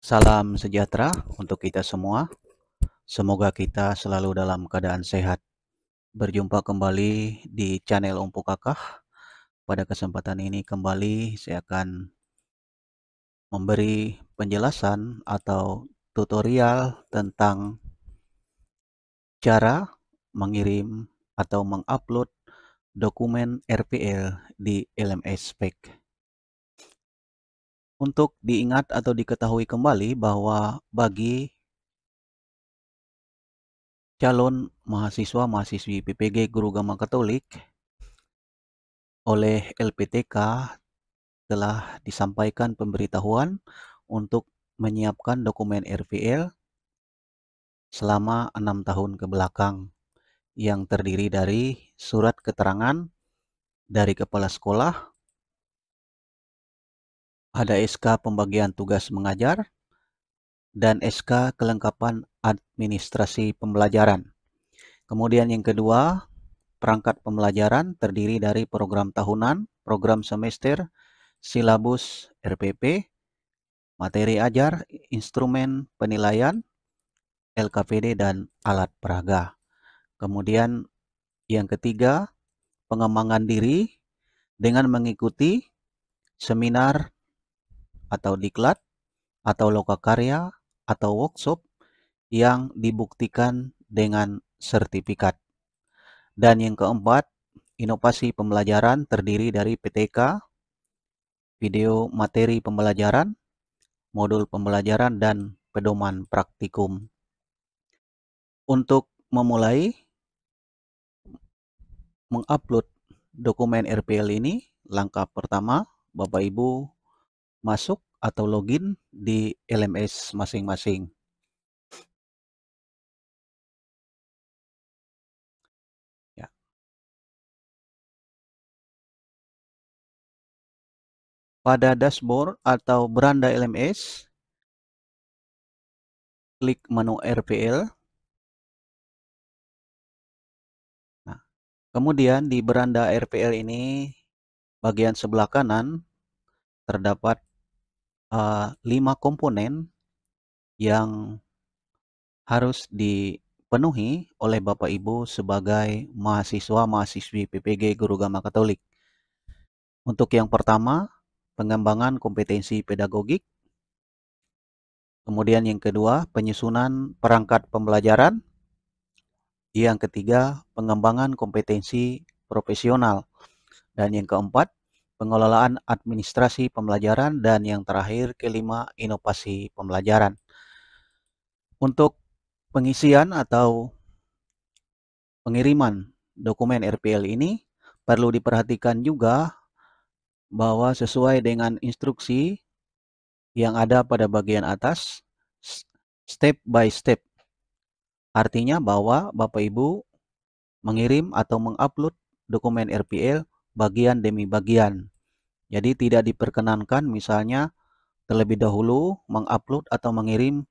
Salam sejahtera untuk kita semua. Semoga kita selalu dalam keadaan sehat. Berjumpa kembali di channel Ompu Kakah. Pada kesempatan ini kembali saya akan memberi penjelasan atau tutorial tentang cara mengirim atau mengupload dokumen RPL di LMS Spec. Untuk diingat atau diketahui kembali bahwa bagi calon mahasiswa-mahasiswi PPG Guru Gama Katolik oleh LPTK telah disampaikan pemberitahuan untuk menyiapkan dokumen RPL selama 6 tahun ke belakang yang terdiri dari surat keterangan dari kepala sekolah, ada SK pembagian tugas mengajar, dan SK kelengkapan administrasi pembelajaran. Kemudian yang kedua, perangkat pembelajaran terdiri dari program tahunan, program semester, silabus RPP, materi ajar, instrumen penilaian, LKPD, dan alat peraga. Kemudian yang ketiga, pengembangan diri dengan mengikuti seminar atau diklat atau lokakarya atau workshop yang dibuktikan dengan sertifikat. Dan yang keempat, inovasi pembelajaran terdiri dari PTK, video materi pembelajaran, modul pembelajaran, dan pedoman praktikum. Untuk memulai mengupload dokumen RPL ini, langkah pertama, Bapak Ibu masuk atau login di LMS masing-masing. Ya. Pada dashboard atau beranda LMS, klik menu RPL. Nah, kemudian di beranda RPL ini, bagian sebelah kanan terdapat 5 komponen yang harus dipenuhi oleh Bapak Ibu sebagai mahasiswa-mahasiswi PPG Guru Gama Katolik. Untuk yang pertama, pengembangan kompetensi pedagogik. Kemudian yang kedua, penyusunan perangkat pembelajaran. Yang ketiga, pengembangan kompetensi profesional. Dan yang keempat, pengelolaan administrasi pembelajaran. Dan yang terakhir, kelima, inovasi pembelajaran. Untuk pengisian atau pengiriman dokumen RPL ini perlu diperhatikan juga bahwa sesuai dengan instruksi yang ada pada bagian atas, step by step. Artinya bahwa Bapak Ibu mengirim atau mengupload dokumen RPL bagian demi bagian. Jadi tidak diperkenankan misalnya terlebih dahulu mengupload atau mengirim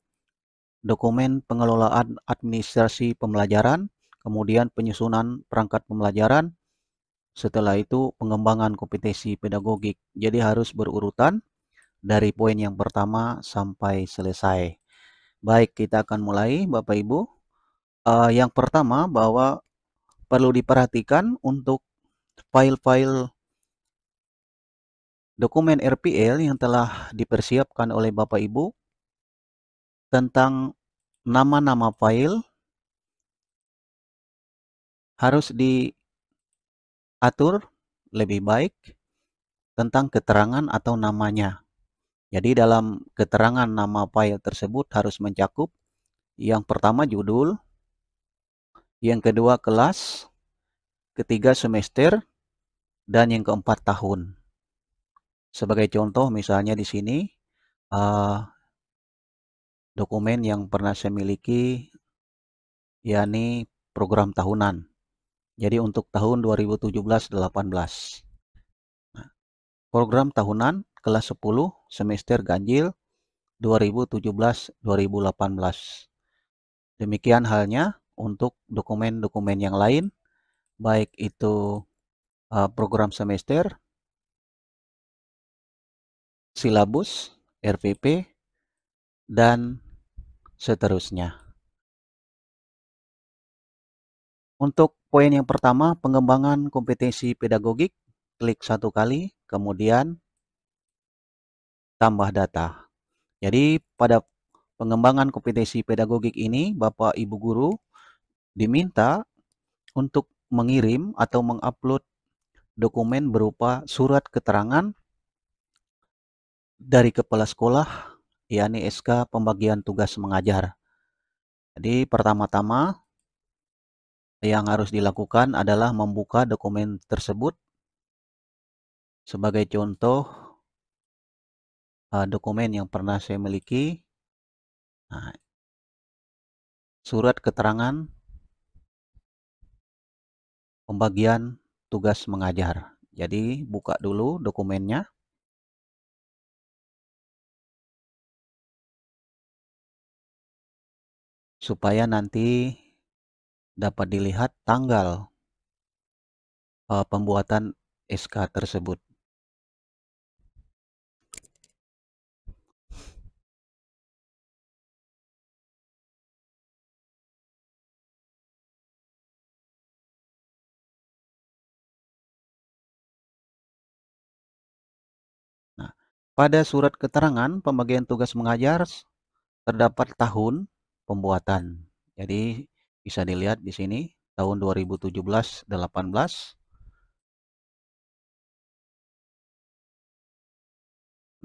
dokumen pengelolaan administrasi pembelajaran, kemudian penyusunan perangkat pembelajaran, setelah itu pengembangan kompetensi pedagogik. Jadi harus berurutan dari poin yang pertama sampai selesai. Baik, kita akan mulai Bapak Ibu. Yang pertama bahwa perlu diperhatikan untuk file-file dokumen RPL yang telah dipersiapkan oleh Bapak Ibu tentang nama-nama file harus diatur lebih baik tentang keterangan atau namanya. Jadi dalam keterangan nama file tersebut harus mencakup yang pertama judul, yang kedua kelas, ketiga semester, dan yang keempat tahun. Sebagai contoh misalnya di sini dokumen yang pernah saya miliki yakni program tahunan. Jadi untuk tahun 2017-18. Nah, program tahunan kelas 10 semester ganjil 2017-2018. Demikian halnya untuk dokumen-dokumen yang lain, baik itu program semester, silabus, RPP, dan seterusnya. Untuk poin yang pertama, pengembangan kompetensi pedagogik, klik 1 kali, kemudian tambah data. Jadi pada pengembangan kompetensi pedagogik ini, Bapak Ibu guru diminta untuk mengirim atau mengupload dokumen berupa surat keterangan dari kepala sekolah, yakni SK pembagian tugas mengajar. Jadi pertama-tama yang harus dilakukan adalah membuka dokumen tersebut. Sebagai contoh, dokumen yang pernah saya miliki, surat keterangan pembagian tugas mengajar. Jadi buka dulu dokumennya, supaya nanti dapat dilihat tanggal pembuatan SK tersebut. Nah, pada surat keterangan pembagian tugas mengajar terdapat tahun pembuatan. Jadi bisa dilihat di sini tahun 2017-18.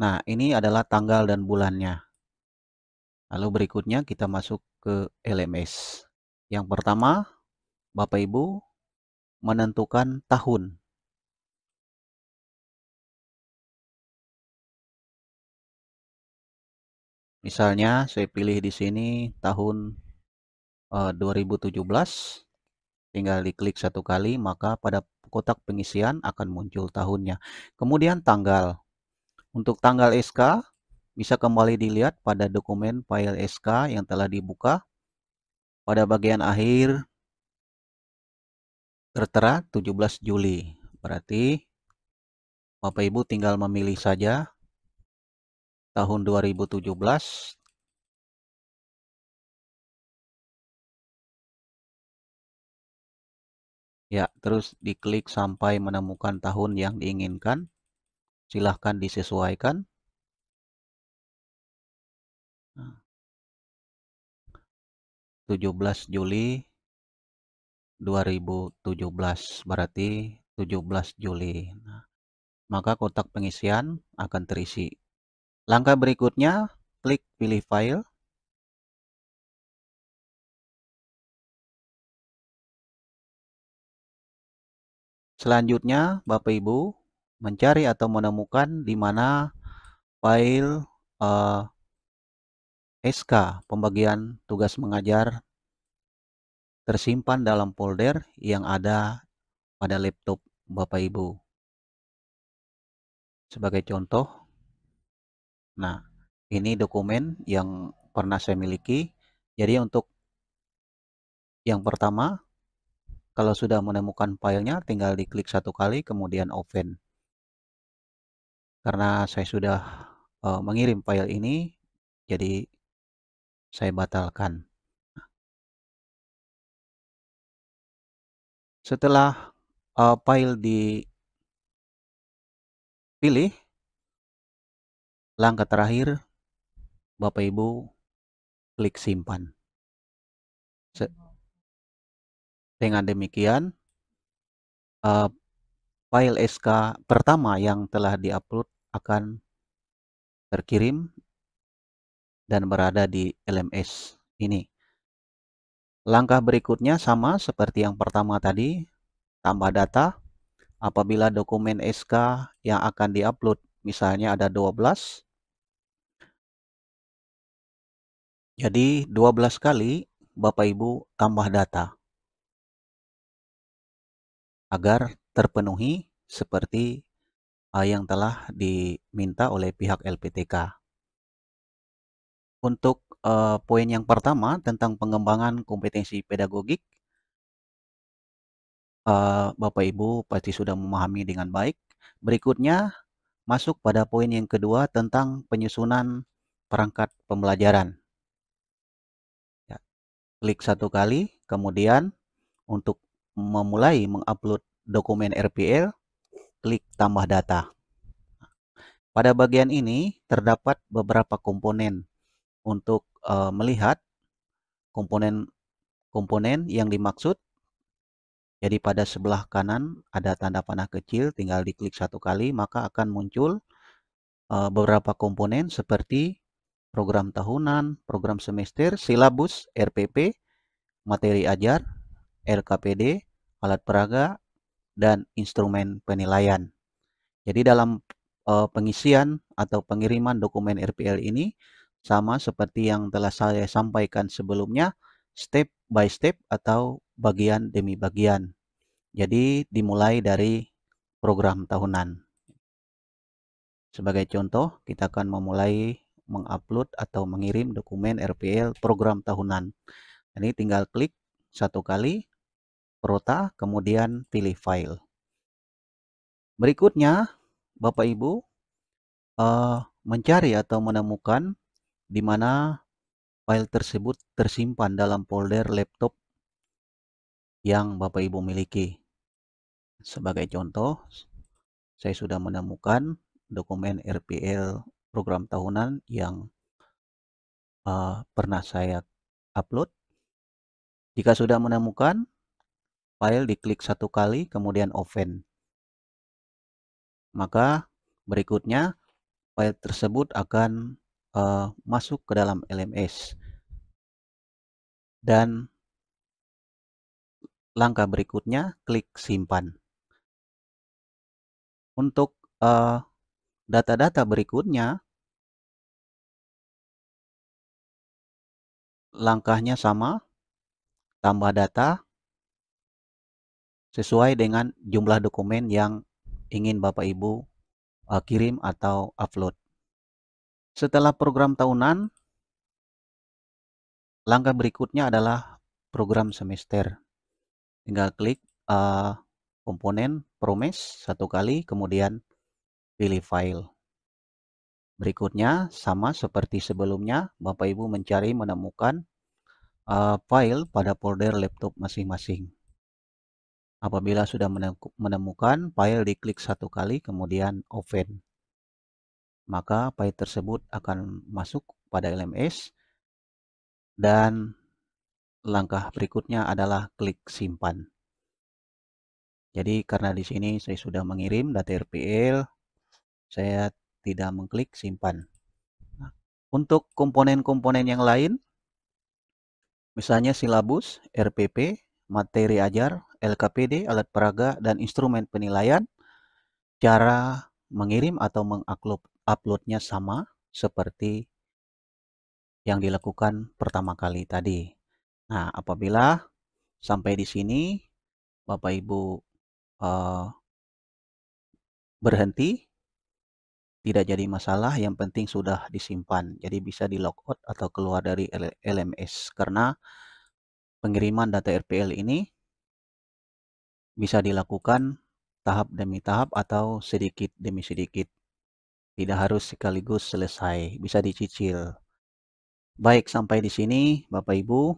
Nah, ini adalah tanggal dan bulannya. Lalu berikutnya kita masuk ke LMS. Yang pertama, Bapak Ibu menentukan tahun. Misalnya saya pilih di sini tahun 2017, tinggal diklik 1 kali, maka pada kotak pengisian akan muncul tahunnya. Kemudian tanggal. Untuk tanggal SK, bisa kembali dilihat pada dokumen file SK yang telah dibuka. Pada bagian akhir tertera 17 Juli. Berarti Bapak Ibu tinggal memilih saja tahun 2017. Ya, terus diklik sampai menemukan tahun yang diinginkan. Silahkan disesuaikan. 17 Juli 2017, berarti 17 Juli. Nah, maka kotak pengisian akan terisi. Langkah berikutnya, klik pilih file. Selanjutnya, Bapak Ibu mencari atau menemukan di mana file SK pembagian tugas mengajar tersimpan dalam folder yang ada pada laptop Bapak Ibu. Sebagai contoh, nah ini dokumen yang pernah saya miliki. Jadi untuk yang pertama, kalau sudah menemukan filenya, tinggal diklik 1 kali, kemudian open. Karena saya sudah mengirim file ini, jadi saya batalkan. Setelah file dipilih, langkah terakhir Bapak Ibu klik simpan. Dengan demikian, file SK pertama yang telah diupload akan terkirim dan berada di LMS ini. Langkah berikutnya sama seperti yang pertama tadi, tambah data. Apabila dokumen SK yang akan diupload misalnya ada 12, jadi 12 kali Bapak Ibu tambah data agar terpenuhi seperti yang telah diminta oleh pihak LPTK. Untuk poin yang pertama tentang pengembangan kompetensi pedagogik, Bapak Ibu pasti sudah memahami dengan baik. Berikutnya masuk pada poin yang kedua tentang penyusunan perangkat pembelajaran. Ya, klik satu kali, kemudian untuk memulai mengupload dokumen RPL, klik tambah data. Pada bagian ini terdapat beberapa komponen untuk melihat komponen yang dimaksud. Jadi pada sebelah kanan ada tanda panah kecil, tinggal diklik satu kali maka akan muncul beberapa komponen seperti program tahunan, program semester, silabus, RPP, materi ajar, LKPD, alat peraga, dan instrumen penilaian. Jadi dalam pengisian atau pengiriman dokumen RPL ini sama seperti yang telah saya sampaikan sebelumnya, step by step atau bagian demi bagian. Jadi dimulai dari program tahunan. Sebagai contoh, kita akan memulai mengupload atau mengirim dokumen RPL program tahunan. Ini tinggal klik satu kali, Prota, kemudian pilih file. Berikutnya, Bapak Ibu mencari atau menemukan di mana file tersebut tersimpan dalam folder laptop yang Bapak Ibu miliki. Sebagai contoh, saya sudah menemukan dokumen RPL program tahunan yang pernah saya upload. Jika sudah menemukan file, diklik satu kali, kemudian open. Maka berikutnya file tersebut akan masuk ke dalam LMS. Dan langkah berikutnya, klik simpan. Untuk data-data berikutnya, langkahnya sama, tambah data sesuai dengan jumlah dokumen yang ingin Bapak Ibu kirim atau upload. Setelah program tahunan, langkah berikutnya adalah program semester. Tinggal klik komponen Promes satu kali, kemudian pilih file. Berikutnya sama seperti sebelumnya, Bapak Ibu mencari menemukan file pada folder laptop masing-masing. Apabila sudah menemukan file, diklik satu kali, kemudian open. Maka file tersebut akan masuk pada LMS dan langkah berikutnya adalah klik simpan. Jadi karena di sini saya sudah mengirim data RPL, saya tidak mengklik simpan. Nah, untuk komponen-komponen yang lain, misalnya silabus, RPP, materi ajar, LKPD, alat peraga, dan instrumen penilaian, cara mengirim atau menguploadnya sama seperti yang dilakukan pertama kali tadi. Nah, apabila sampai di sini Bapak Ibu berhenti, tidak jadi masalah, yang penting sudah disimpan. Jadi bisa di logout atau keluar dari LMS karena pengiriman data RPL ini bisa dilakukan tahap demi tahap atau sedikit demi sedikit. Tidak harus sekaligus selesai, bisa dicicil. Baik, sampai di sini Bapak Ibu,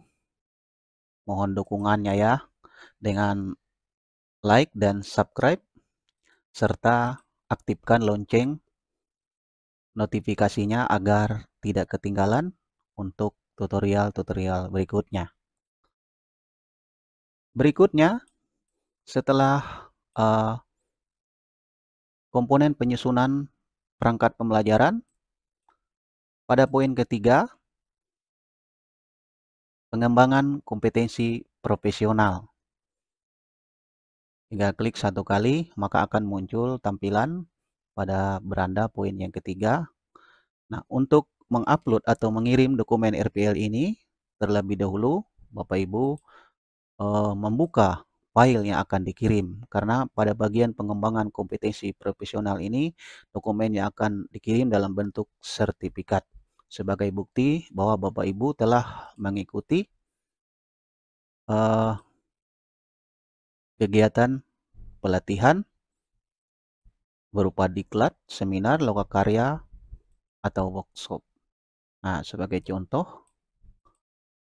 mohon dukungannya ya dengan like dan subscribe serta aktifkan lonceng notifikasinya agar tidak ketinggalan untuk tutorial-tutorial berikutnya. Berikutnya, setelah komponen penyusunan perangkat pembelajaran, pada poin ketiga, pengembangan kompetensi profesional. Hingga klik satu kali, maka akan muncul tampilan pada beranda poin yang ketiga. Nah, untuk mengupload atau mengirim dokumen RPL ini, terlebih dahulu Bapak Ibu membuka file yang akan dikirim. Karena pada bagian pengembangan kompetensi profesional ini, dokumen yang akan dikirim dalam bentuk sertifikat. Sebagai bukti bahwa Bapak Ibu telah mengikuti kegiatan pelatihan berupa diklat, seminar, lokakarya, atau workshop. Nah, sebagai contoh,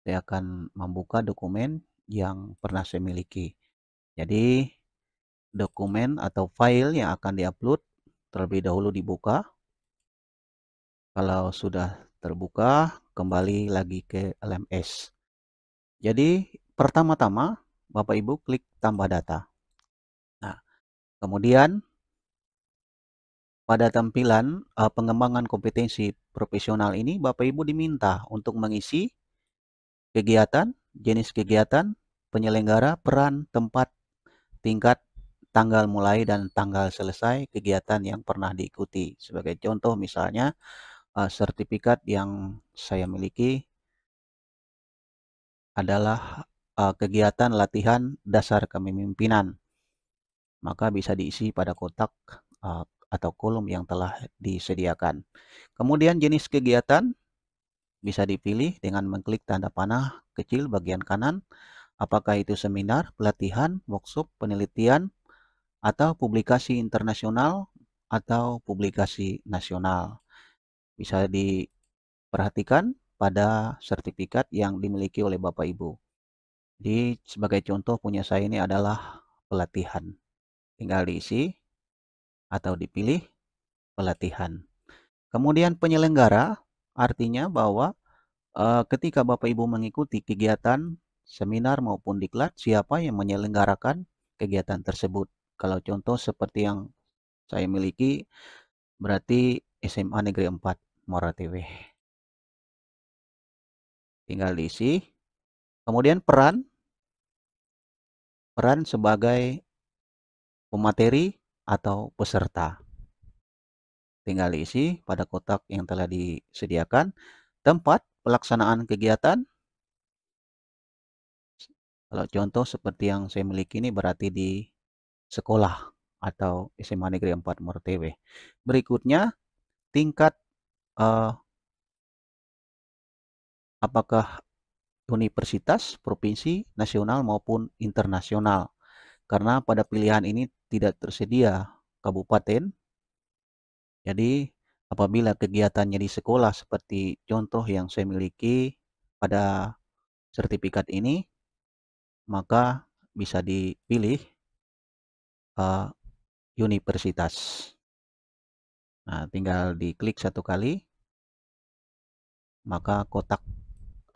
saya akan membuka dokumen yang pernah saya miliki. Jadi, dokumen atau file yang akan diupload terlebih dahulu dibuka. Kalau sudah terbuka, kembali lagi ke LMS. Jadi, pertama-tama Bapak Ibu klik tambah data. Nah, kemudian pada tampilan pengembangan kompetensi profesional ini, Bapak Ibu diminta untuk mengisi kegiatan, jenis kegiatan, penyelenggara, peran, tempat, tingkat, tanggal mulai, dan tanggal selesai kegiatan yang pernah diikuti. Sebagai contoh misalnya, sertifikat yang saya miliki adalah kegiatan latihan dasar kepemimpinan. Maka bisa diisi pada kotak atau kolom yang telah disediakan. Kemudian jenis kegiatan bisa dipilih dengan mengklik tanda panah kecil bagian kanan. Apakah itu seminar, pelatihan, workshop, penelitian, atau publikasi internasional, atau publikasi nasional. Bisa diperhatikan pada sertifikat yang dimiliki oleh Bapak Ibu. Jadi sebagai contoh punya saya ini adalah pelatihan. Tinggal diisi atau dipilih pelatihan. Kemudian penyelenggara artinya bahwa ketika Bapak Ibu mengikuti kegiatan seminar maupun diklat, siapa yang menyelenggarakan kegiatan tersebut. Kalau contoh seperti yang saya miliki, berarti SMA Negeri 4 Moratewe. Tinggal diisi. Kemudian peran sebagai pemateri atau peserta. Tinggal diisi pada kotak yang telah disediakan. Tempat pelaksanaan kegiatan. Kalau contoh seperti yang saya miliki ini berarti di sekolah atau SMA Negeri 4 Moratewe. Berikutnya, tingkat apakah universitas, provinsi, nasional maupun internasional. Karena pada pilihan ini tidak tersedia kabupaten. Jadi apabila kegiatannya di sekolah seperti contoh yang saya miliki pada sertifikat ini, maka bisa dipilih universitas. Nah, tinggal diklik satu kali, maka kotak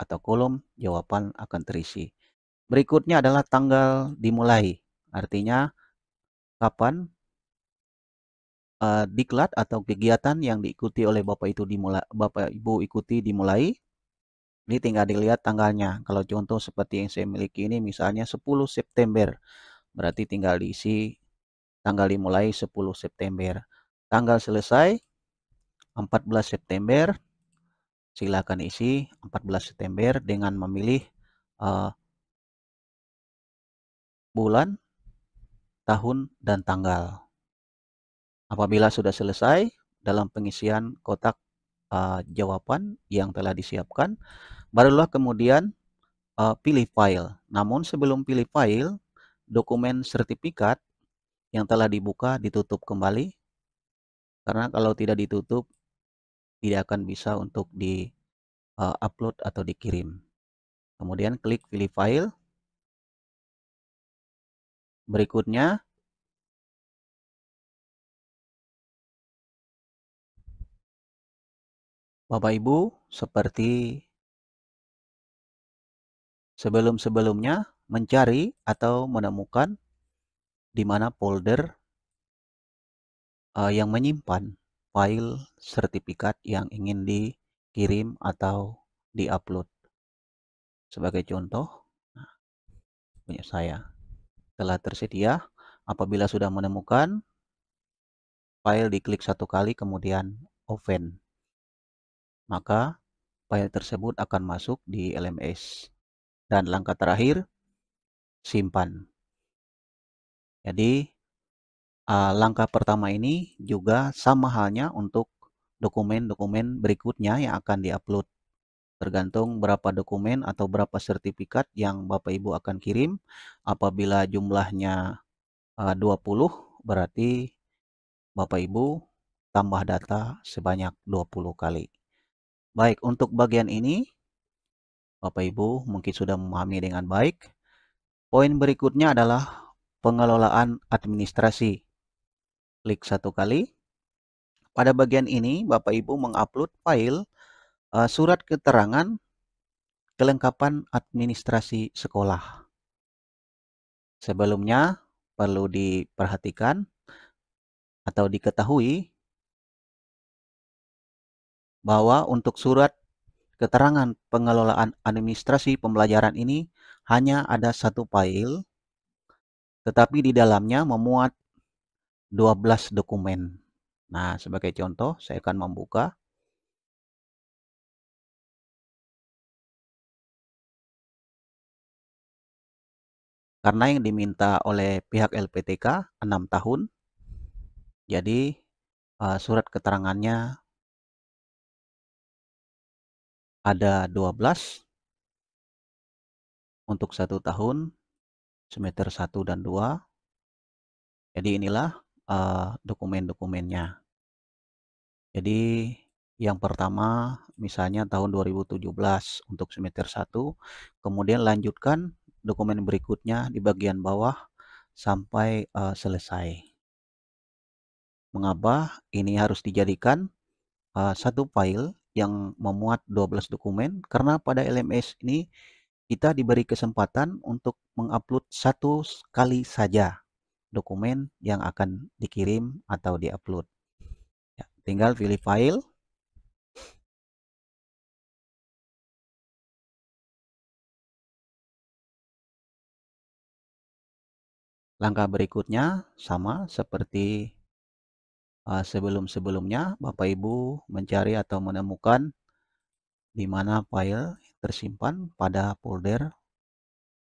atau kolom jawaban akan terisi. Berikutnya adalah tanggal dimulai. Artinya kapan diklat atau kegiatan yang diikuti oleh Bapak Ibu ikuti dimulai. Ini tinggal dilihat tanggalnya. Kalau contoh seperti yang saya miliki ini misalnya 10 September. Berarti tinggal diisi tanggal dimulai 10 September. Tanggal selesai 14 September. Silakan isi 14 September dengan memilih bulan, tahun, dan tanggal. Apabila sudah selesai dalam pengisian kotak jawaban yang telah disiapkan, barulah kemudian pilih file. Namun sebelum pilih file, dokumen sertifikat yang telah dibuka ditutup kembali, karena kalau tidak ditutup tidak akan bisa untuk di-upload atau dikirim. Kemudian klik pilih file. Berikutnya, Bapak Ibu seperti sebelum-sebelumnya mencari atau menemukan di mana folder yang menyimpan file sertifikat yang ingin dikirim atau diupload. Sebagai contoh, punya saya telah tersedia. Apabila sudah menemukan file, diklik satu kali kemudian open, maka file tersebut akan masuk di LMS. Dan langkah terakhir, simpan. Jadi langkah pertama ini juga sama halnya untuk dokumen-dokumen berikutnya yang akan diupload. Tergantung berapa dokumen atau berapa sertifikat yang Bapak Ibu akan kirim. Apabila jumlahnya 20, berarti Bapak Ibu tambah data sebanyak 20 kali. Baik, untuk bagian ini Bapak Ibu mungkin sudah memahami dengan baik. Poin berikutnya adalah pengelolaan administrasi. Klik satu kali. Pada bagian ini Bapak Ibu mengupload file surat keterangan kelengkapan administrasi sekolah. Sebelumnya perlu diperhatikan atau diketahui bahwa untuk surat keterangan pengelolaan administrasi pembelajaran ini hanya ada satu file, tetapi di dalamnya memuat 12 dokumen. Nah, sebagai contoh, saya akan membuka. Karena yang diminta oleh pihak LPTK 6 tahun, jadi surat keterangannya ada 12 untuk 1 tahun, semester 1 dan 2. Jadi inilah dokumen-dokumennya. Jadi yang pertama misalnya tahun 2017 untuk semester 1, kemudian lanjutkan dokumen berikutnya di bagian bawah sampai selesai. Mengapa ini harus dijadikan satu file yang memuat 12 dokumen? Karena pada LMS ini kita diberi kesempatan untuk mengupload satu kali saja dokumen yang akan dikirim atau diupload. Ya, tinggal pilih file. Langkah berikutnya sama seperti sebelum-sebelumnya, Bapak Ibu mencari atau menemukan di mana file tersimpan pada folder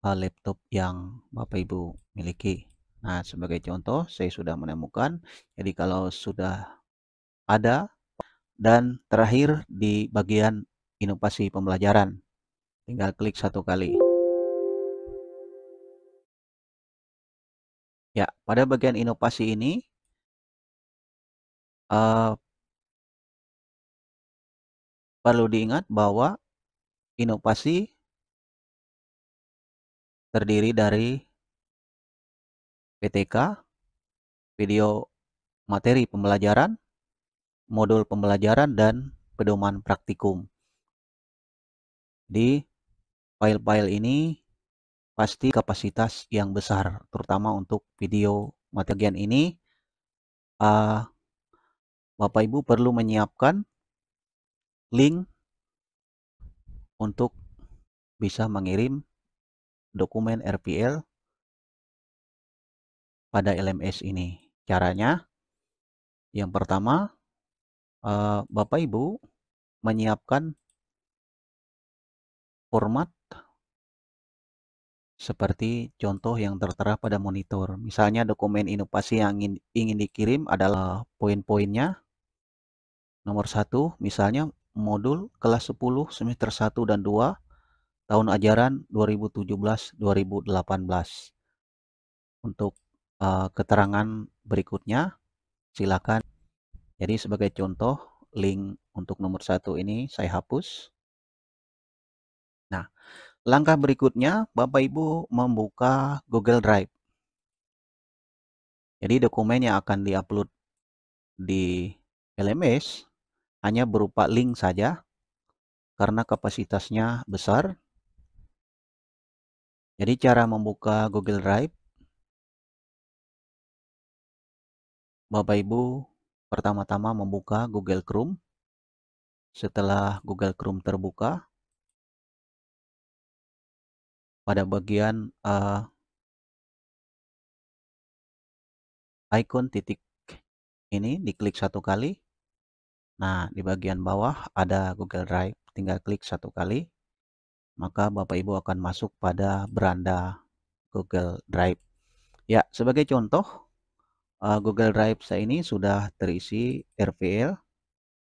laptop yang Bapak Ibu miliki. Nah, sebagai contoh, saya sudah menemukan. Jadi kalau sudah ada dan terakhir di bagian inovasi pembelajaran, tinggal klik satu kali. Ya, pada bagian inovasi ini perlu diingat bahwa inovasi terdiri dari PTK, video materi pembelajaran, modul pembelajaran, dan pedoman praktikum. Di file-file ini pasti kapasitas yang besar, terutama untuk video materi ini. Bapak Ibu perlu menyiapkan link untuk bisa mengirim dokumen RPL pada LMS ini. Caranya, yang pertama, Bapak Ibu menyiapkan format seperti contoh yang tertera pada monitor. Misalnya dokumen inovasi yang ingin dikirim adalah poin-poinnya. Nomor 1, misalnya modul kelas 10 semester 1 dan 2 tahun ajaran 2017-2018. Untuk keterangan berikutnya silakan. Jadi sebagai contoh, link untuk nomor 1 ini saya hapus. Nah, langkah berikutnya Bapak Ibu membuka Google Drive. Jadi dokumen yang akan diupload di LMS hanya berupa link saja karena kapasitasnya besar. Jadi cara membuka Google Drive, Bapak Ibu pertama-tama membuka Google Chrome. Setelah Google Chrome terbuka, pada bagian icon titik ini diklik satu kali. Nah, di bagian bawah ada Google Drive, tinggal klik satu kali, maka Bapak Ibu akan masuk pada beranda Google Drive. Ya, sebagai contoh, Google Drive saya ini sudah terisi RPL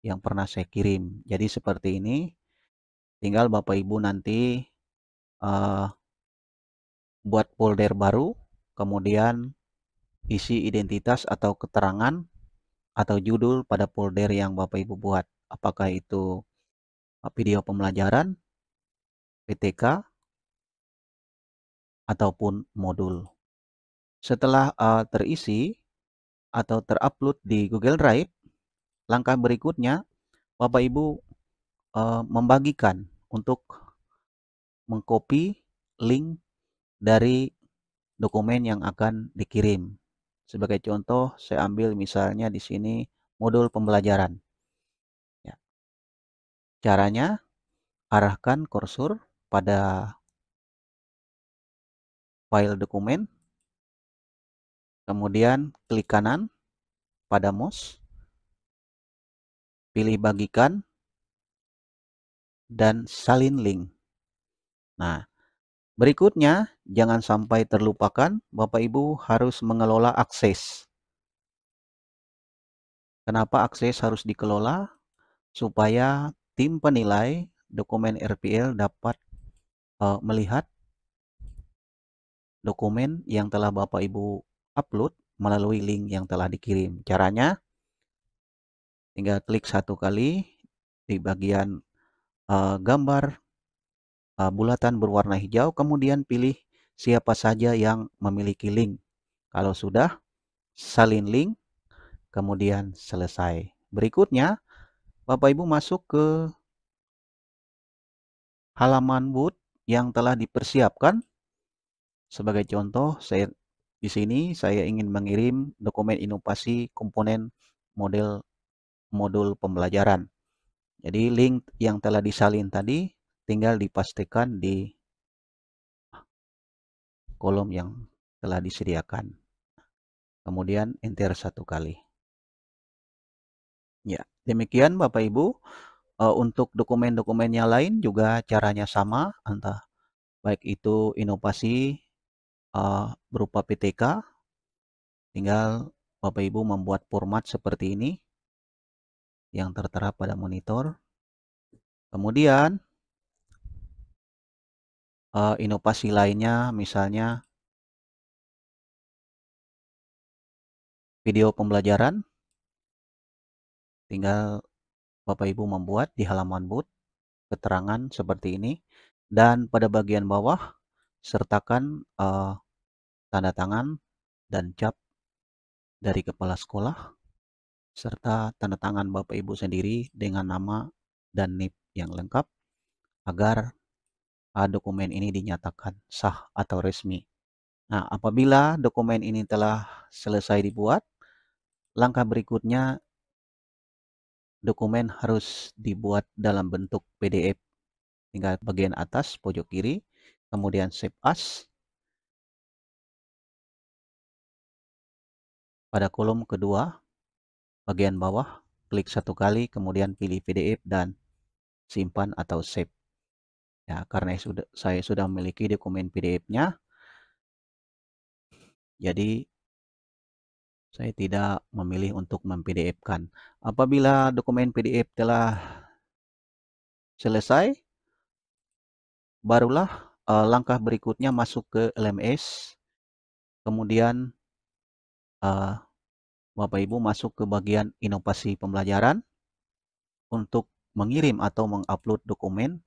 yang pernah saya kirim. Jadi seperti ini, tinggal Bapak Ibu nanti buat folder baru, kemudian isi identitas atau keterangan atau judul pada folder yang Bapak Ibu buat. Apakah itu video pembelajaran, PTK, ataupun modul. Setelah terisi atau terupload di Google Drive, langkah berikutnya Bapak Ibu membagikan untuk mengcopy link dari dokumen yang akan dikirim. Sebagai contoh, saya ambil misalnya di sini modul pembelajaran. Ya. Caranya, arahkan kursor pada file dokumen, kemudian klik kanan pada mouse, pilih bagikan, dan salin link. Nah, berikutnya, jangan sampai terlupakan, Bapak Ibu harus mengelola akses. Kenapa akses harus dikelola? Supaya tim penilai dokumen RPL dapat melihat dokumen yang telah Bapak Ibu upload melalui link yang telah dikirim. Caranya, tinggal klik satu kali di bagian gambar bulatan berwarna hijau, kemudian pilih siapa saja yang memiliki link. Kalau sudah, salin link, kemudian selesai. Berikutnya, Bapak Ibu masuk ke halaman Word yang telah dipersiapkan. Sebagai contoh, di sini saya ingin mengirim dokumen inovasi komponen modul pembelajaran. Jadi link yang telah disalin tadi tinggal dipastikan di kolom yang telah disediakan. Kemudian enter satu kali. Ya, demikian Bapak Ibu. Untuk dokumen-dokumen yang lain juga caranya sama, entah baik itu inovasi berupa PTK, tinggal Bapak Ibu membuat format seperti ini yang tertera pada monitor. Kemudian inovasi lainnya misalnya video pembelajaran, tinggal Bapak Ibu membuat di halaman Word keterangan seperti ini, dan pada bagian bawah sertakan tanda tangan dan cap dari kepala sekolah serta tanda tangan Bapak Ibu sendiri dengan nama dan NIP yang lengkap agar dokumen ini dinyatakan sah atau resmi. Nah, apabila dokumen ini telah selesai dibuat, langkah berikutnya dokumen harus dibuat dalam bentuk PDF. Tinggal bagian atas pojok kiri, kemudian Save As. Pada kolom kedua, bagian bawah, klik satu kali, kemudian pilih PDF dan simpan atau save. Ya, karena saya sudah memiliki dokumen PDF-nya, jadi saya tidak memilih untuk mem-PDF-kan. Apabila dokumen PDF telah selesai, barulah langkah berikutnya masuk ke LMS, kemudian Bapak Ibu masuk ke bagian inovasi pembelajaran untuk mengirim atau mengupload dokumen,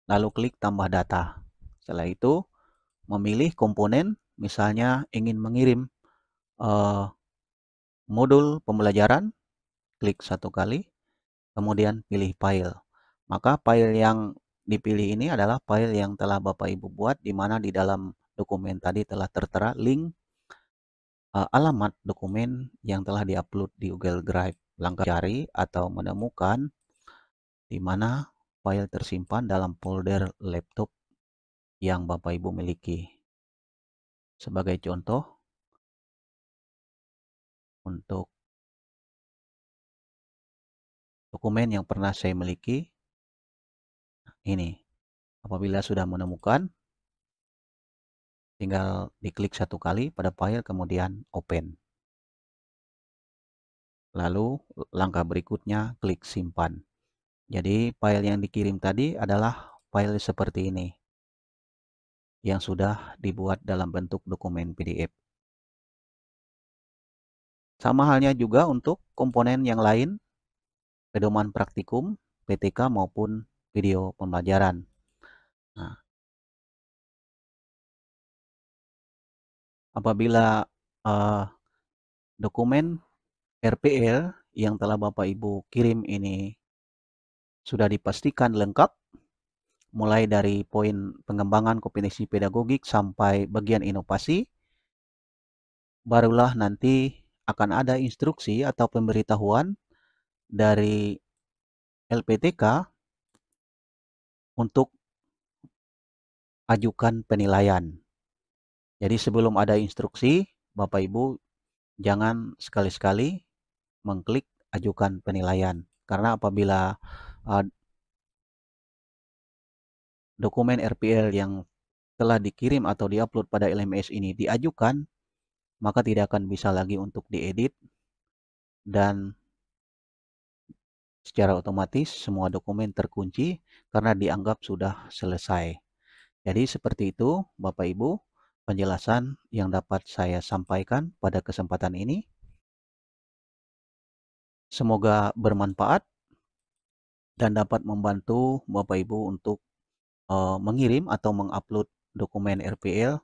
lalu klik tambah data. Setelah itu memilih komponen, misalnya ingin mengirim modul pembelajaran, klik satu kali, kemudian pilih file. Maka file yang dipilih ini adalah file yang telah Bapak Ibu buat, di mana di dalam dokumen tadi telah tertera link alamat dokumen yang telah diupload di Google Drive. Langkah cari atau menemukan di mana file tersimpan dalam folder laptop yang Bapak Ibu miliki. Sebagai contoh, untuk dokumen yang pernah saya miliki, ini. Apabila sudah menemukan, tinggal diklik satu kali pada file, kemudian open. Lalu langkah berikutnya klik simpan. Jadi file yang dikirim tadi adalah file seperti ini yang sudah dibuat dalam bentuk dokumen PDF. Sama halnya juga untuk komponen yang lain, pedoman praktikum. PTK maupun video pembelajaran. Nah, apabila dokumen RPL yang telah Bapak Ibu kirim ini sudah dipastikan lengkap, mulai dari poin pengembangan kompetensi pedagogik sampai bagian inovasi, barulah nanti akan ada instruksi atau pemberitahuan dari LPTK untuk ajukan penilaian. Jadi sebelum ada instruksi, Bapak Ibu jangan sekali-sekali mengklik ajukan penilaian. Karena apabila dokumen RPL yang telah dikirim atau diupload pada LMS ini diajukan, maka tidak akan bisa lagi untuk diedit dan secara otomatis semua dokumen terkunci karena dianggap sudah selesai. Jadi seperti itu Bapak Ibu penjelasan yang dapat saya sampaikan pada kesempatan ini. Semoga bermanfaat dan dapat membantu Bapak Ibu untuk mengirim atau mengupload dokumen RPL,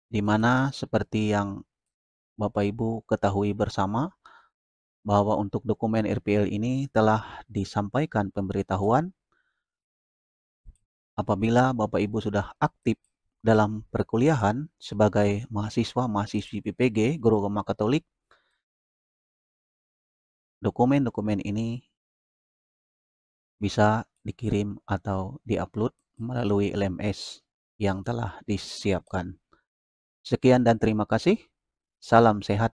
di mana seperti yang Bapak Ibu ketahui bersama bahwa untuk dokumen RPL ini telah disampaikan pemberitahuan apabila Bapak Ibu sudah aktif dalam perkuliahan sebagai mahasiswa-mahasiswi PPG Guru Agama Katolik, dokumen-dokumen ini bisa dikirim atau diupload melalui LMS yang telah disiapkan. Sekian dan terima kasih. Salam sehat